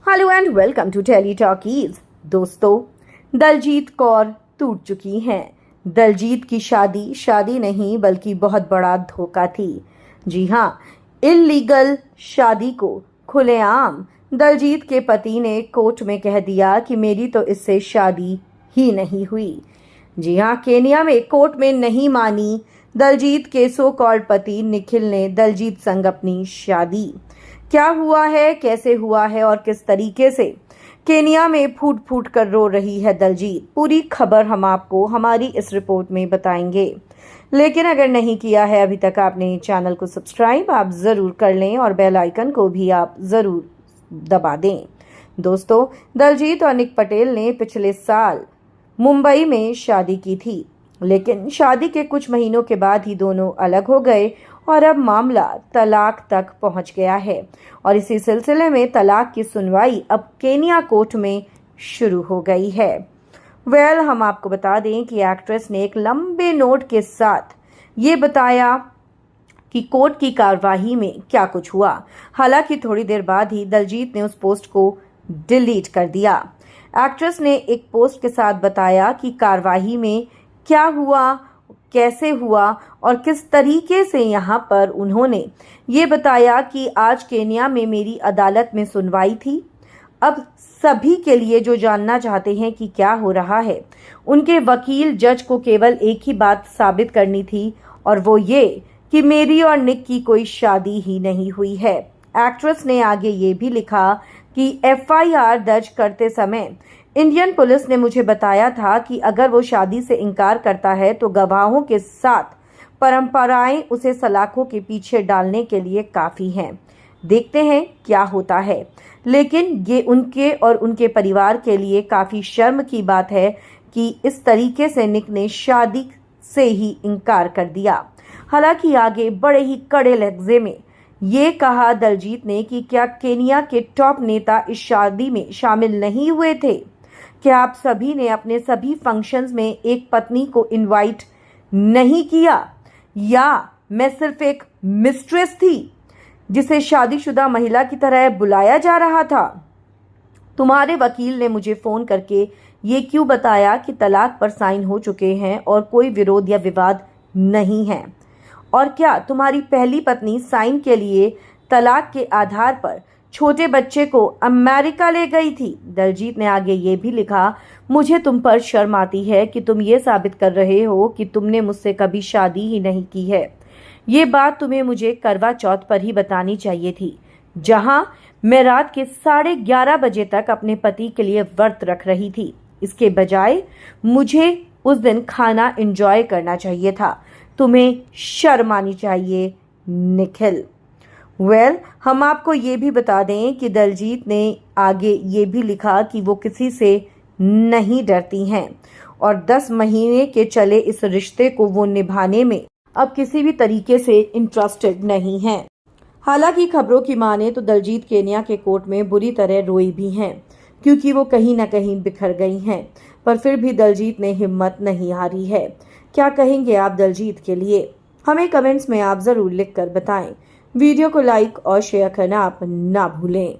Hello and welcome to Tele Talkies. दोस्तों, दलजीत कौर टूट चुकी हैं। दलजीत की शादी नहीं बल्कि बहुत बड़ा धोखा थी। जी हाँ, इल्लीगल शादी को खुलेआम दलजीत के पति ने कोर्ट में कह दिया कि मेरी तो इससे शादी ही नहीं हुई। जी हाँ, केनिया में कोर्ट में नहीं मानी दलजीत के सो कॉल्ड पति निखिल ने दलजीत संग अपनी शादी। क्या हुआ है, कैसे हुआ है और किस तरीके से केनिया में फूट फूट कर रो रही है दलजीत, पूरी खबर हम आपको हमारी इस रिपोर्ट में बताएंगे। लेकिन अगर नहीं किया है अभी तक आपने चैनल को सब्सक्राइब, आप ज़रूर कर लें और बेल आइकन को भी आप ज़रूर दबा दें। दोस्तों, दलजीत और निक पटेल ने पिछले साल मुंबई में शादी की थी, लेकिन शादी के कुछ महीनों के बाद ही दोनों अलग हो गए और अब मामला तलाक तक पहुंच गया है। और इसी सिलसिले में तलाक की सुनवाई अब केनिया कोर्ट में शुरू हो गई है। हम आपको बता दें कि एक्ट्रेस ने एक लंबे नोट के साथ ये बताया कि कोर्ट की कार्यवाही में क्या कुछ हुआ। हालांकि थोड़ी देर बाद ही दलजीत ने उस पोस्ट को डिलीट कर दिया। एक्ट्रेस ने एक पोस्ट के साथ बताया कि कार्यवाही में क्या हुआ, कैसे हुआ और किस तरीके से यहाँ पर उन्होंने ये बताया कि आज केनिया में मेरी अदालत में सुनवाई थी। अब सभी के लिए जो जानना चाहते हैं कि क्या हो रहा है, उनके वकील जज को केवल एक ही बात साबित करनी थी और वो ये कि मेरी और निक की कोई शादी ही नहीं हुई है। एक्ट्रेस ने आगे ये भी लिखा कि एफआईआर दर्ज करते समय इंडियन पुलिस ने मुझे बताया था कि अगर वो शादी से इनकार करता है तो गवाहों के साथ परंपराएं उसे सलाखों के पीछे डालने के लिए काफ़ी हैं। देखते हैं क्या होता है। लेकिन ये उनके और उनके परिवार के लिए काफ़ी शर्म की बात है कि इस तरीके से निक ने शादी से ही इनकार कर दिया। हालांकि आगे बड़े ही कड़े लहजे में ये कहा दलजीत ने कि क्या केनिया के टॉप नेता इस शादी में शामिल नहीं हुए थे? क्या आप सभी ने अपने सभी फंक्शंस में एक पत्नी को इनवाइट नहीं किया? या मैं सिर्फ एक मिस्ट्रेस थी जिसे शादीशुदा महिला की तरह बुलाया जा रहा था? तुम्हारे वकील ने मुझे फोन करके ये क्यों बताया कि तलाक पर साइन हो चुके हैं और कोई विरोध या विवाद नहीं है? और क्या तुम्हारी पहली पत्नी साइन के लिए तलाक के आधार पर छोटे बच्चे को अमेरिका ले गई थी? दलजीत ने आगे ये भी लिखा, मुझे तुम पर शर्म आती है कि तुम ये साबित कर रहे हो कि तुमने मुझसे कभी शादी ही नहीं की है। ये बात तुम्हें मुझे करवा चौथ पर ही बतानी चाहिए थी, जहां मैं रात के 11:30 बजे तक अपने पति के लिए व्रत रख रही थी। इसके बजाय मुझे उस दिन खाना एंजॉय करना चाहिए था। तुम्हें शर्म आनी चाहिए निखिल। हम आपको ये भी बता दें कि दलजीत ने आगे ये भी लिखा कि वो किसी से नहीं डरती हैं और 10 महीने के चले इस रिश्ते को वो निभाने में अब किसी भी तरीके से इंटरेस्टेड नहीं हैं। हालांकि खबरों की माने तो दलजीत केनिया के कोर्ट में बुरी तरह रोई भी हैं, क्योंकि वो कहीं ना कहीं बिखर गई हैं। पर फिर भी दलजीत ने हिम्मत नहीं हारी है। क्या कहेंगे आप दलजीत के लिए? हमें कमेंट्स में आप ज़रूर लिखकर बताएं। वीडियो को लाइक और शेयर करना आप ना भूलें।